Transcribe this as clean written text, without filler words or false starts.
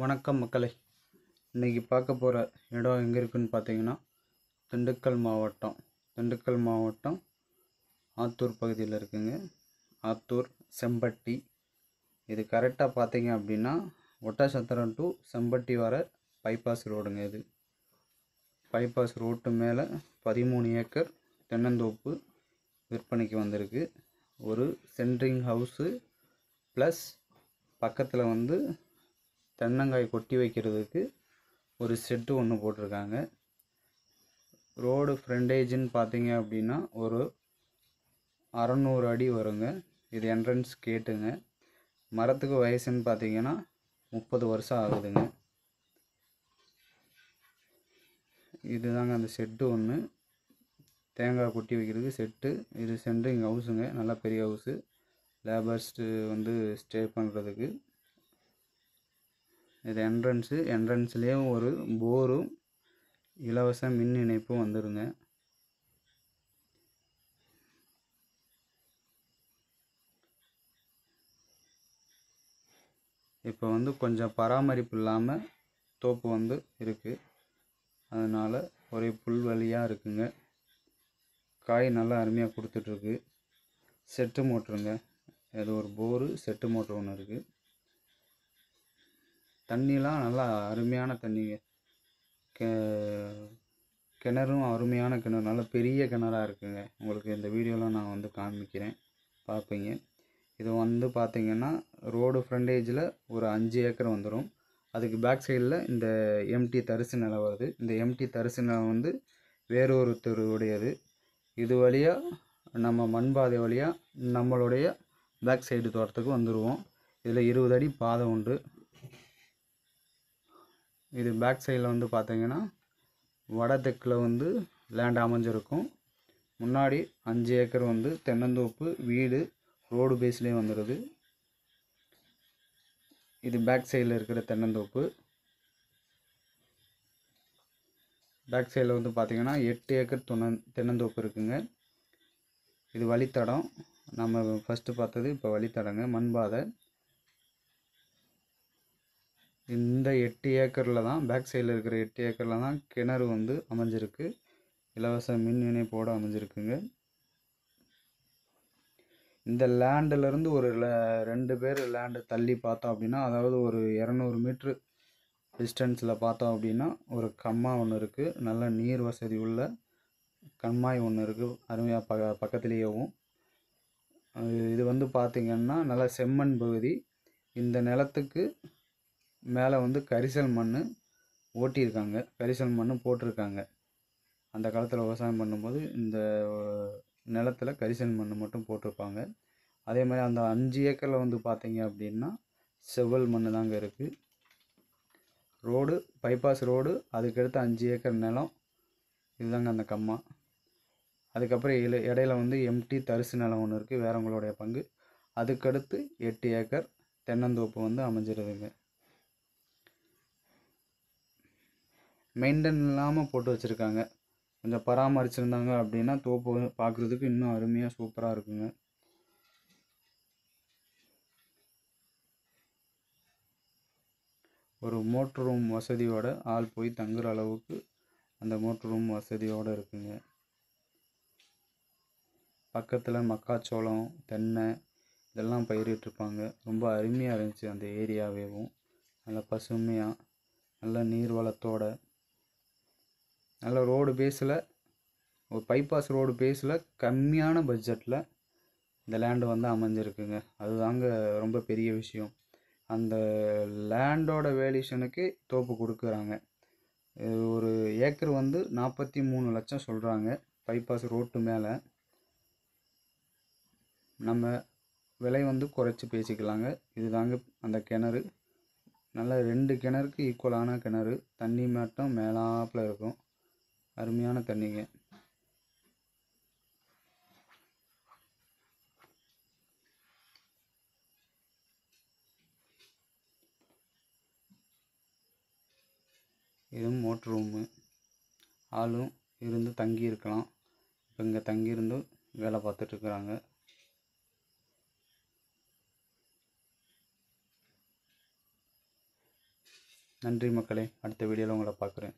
வணக்கம் மக்களே. இன்றைக்கி பார்க்க போகிற இடம் எங்கே இருக்குதுன்னு பார்த்தீங்கன்னா திண்டுக்கல் மாவட்டம் ஆத்தூர் பகுதியில் இருக்குங்க. ஆத்தூர் செம்பட்டி. இது கரெக்டாக பார்த்தீங்க அப்படின்னா ஒட்டச்சத்திரம் டு செம்பட்டி வர பைபாஸ் ரோடுங்க. இது பைபாஸ் ரோட்டு மேலே 13 ஏக்கர் தென்னந்தோப்பு விற்பனைக்கு வந்திருக்கு. ஒரு சென்ட்ரிங் ஹவுஸு ப்ளஸ் பக்கத்தில் தென்னங்காய் கொட்டி வைக்கிறதுக்கு ஒரு செட்டு ஒன்று போட்டிருக்காங்க. ரோடு ஃப்ரண்டேஜுன்னு பார்த்தீங்க அப்படின்னா ஒரு 600 அடி வருங்க. இது என்ட்ரன்ஸ் கேட்டுங்க. மரத்துக்கு வயசுன்னு பார்த்தீங்கன்னா 30 வருஷம் ஆகுதுங்க. இதுதாங்க அந்த செட்டு ஒன்று, தேங்காய் கொட்டி வைக்கிறதுக்கு செட்டு. இது சென்ட்ரிங் ஹவுஸுங்க, நல்லா பெரிய ஹவுஸு. லேபர்ஸ்ட்டு ஸ்டே பண்ணுறதுக்கு. இது என்ட்ரன்ஸ்லேயே ஒரு போரும் இலவச மின் இணைப்பும் வந்துடுங்க. இப்போ கொஞ்சம் பராமரிப்பு இல்லாமல் தோப்பு இருக்குது. அதனால் ஒரே புல்வெளியாக இருக்குங்க. காய் நல்லா அருமையாக கொடுத்துட்ருக்கு. செட்டு மோட்ருங்க. இது ஒரு போரு, செட்டு மோட்ரு ஒன்று இருக்குது. தண்ணிலாம் நல்லா அருமையான தண்ணிங்க. கிணறும் அருமையான கிணறு, நல்ல பெரிய கிணறாக இருக்குங்க. உங்களுக்கு இந்த வீடியோவில் நான் காமிக்கிறேன், பார்ப்பீங்க. இது பார்த்திங்கன்னா ரோடு ஃப்ரண்டேஜில் ஒரு 5 ஏக்கர் வந்துடும். அதுக்கு பேக் சைடில் இந்த எம்டி தரிசு நிலம் வருது. இந்த எம்டி தரிசு நிலம் வேறொருத்தருடையது. இது வழியாக நம்ம மண்பாதை வழியாக நம்மளுடைய பேக் சைடு தோட்டத்துக்கு வந்துடுவோம். இதில் 20 அடி பாதை உண்டு. இது பேக் சைடில் பார்த்தீங்கன்னா வடதெக்கில் லேண்ட் அமைஞ்சிருக்கும். முன்னாடி 5 ஏக்கர் தென்னந்தோப்பு, வீடு ரோடு பேஸ்லேயே வந்துடுது. இது பேக் சைடில் இருக்கிற தென்னந்தோப்பு. பேக் சைடில் பார்த்தீங்கன்னா 8 ஏக்கர் தென்னந்தோப்பு இருக்குங்க. இது வழித்தடம். நம்ம ஃபஸ்ட்டு பார்த்தது இப்போ வழித்தடங்க, மண்பாதை. இந்த 8 ஏக்கரில் தான், பேக் சைடில் இருக்கிற 8 ஏக்கரில் தான் கிணறு அமைஞ்சிருக்கு. இலவச மின் இணைப்போடு அமைஞ்சிருக்குங்க. இந்த லேண்டிலேருந்து ஒரு 2 பேர் லேண்டு தள்ளி பார்த்தோம் அப்படின்னா, அதாவது ஒரு 200 மீட்ரு டிஸ்டன்ஸில் பார்த்தோம் அப்படின்னா ஒரு கம்மா ஒன்று இருக்குது. நல்ல நீர் வசதி உள்ள கம்மாய் ஒன்று இருக்குது, அருமையாக பக்கத்துலேயேவும். இது பார்த்திங்கன்னா நல்லா செம்மண் பகுதி. இந்த நிலத்துக்கு மேலே கரிசல் மண் ஓட்டியிருக்காங்க, கரிசல் மண் போட்டிருக்காங்க. அந்த காலத்தில் விவசாயம் பண்ணும்போது இந்த நிலத்தில் கரிசல் மண் மட்டும் போட்டிருப்பாங்க. அதே மாதிரி அந்த 5 ஏக்கரில் பார்த்தீங்க அப்படின்னா செவ்வல் மண் தாங்க இருக்குது. ரோடு பைபாஸ் ரோடு, அதுக்கடுத்து 5 ஏக்கர் நிலம். இதுதாங்க அந்த கம்மா. அதுக்கப்புறம் இடையில எம்டி தரிசு நிலம் ஒன்று இருக்குது, வேறவங்களுடைய பங்கு. அதுக்கடுத்து 8 ஏக்கர் தென்னந்தோப்பு அமைஞ்சிருதுங்க. மெயின்டைன் இல்லாமல் போட்டு வச்சுருக்காங்க. கொஞ்சம் பராமரிச்சிருந்தாங்க அப்படின்னா தோப்பு பார்க்குறதுக்கு இன்னும் அருமையாக சூப்பராக இருக்குங்க. ஒரு மோட்ரு ரூம் வசதியோட ஆள் போய் தங்குற அளவுக்கு அந்த மோட்ரு ரூம் வசதியோடு இருக்குங்க. பக்கத்தில் மக்காச்சோளம், தென்னை இதெல்லாம் பயிரிட்டிருப்பாங்க. ரொம்ப அருமையாக இருந்துச்சு அந்த ஏரியாவேவும். நல்ல பசுமையாக, நல்ல நீர் வளத்தோட, நல்ல ரோடு பேஸில், ஒரு பைபாஸ் ரோடு பேஸில் கம்மியான பட்ஜெட்டில் இந்த லேண்டு அமைஞ்சிருக்குங்க. அதுதாங்க ரொம்ப பெரிய விஷயம். அந்த லேண்டோட வேல்யூஷனுக்கு தோப்பு கொடுக்குறாங்க. ஒரு ஏக்கர் 43 லட்சம் சொல்கிறாங்க பைபாஸ் ரோட்டு மேலே. நம்ம விலை குறைச்சி பேசிக்கலாங்க. இதுதாங்க அந்த கிணறு. நல்ல 2 கிணறுக்கு ஈக்குவலான கிணறு. தண்ணி மட்டும் மேலாப்பில் இருக்கும், அருமையான தண்ணிங்க. இதுவும் மோட்ரு ரூமு. ஆளும் இருந்து தங்கி இருக்கலாம். இப்போ இங்கே தங்கியிருந்து வேலை பார்த்துட்ருக்குறாங்க. நன்றி மக்களே, அடுத்த வீடியோவில் உங்களை பார்க்குறேன்.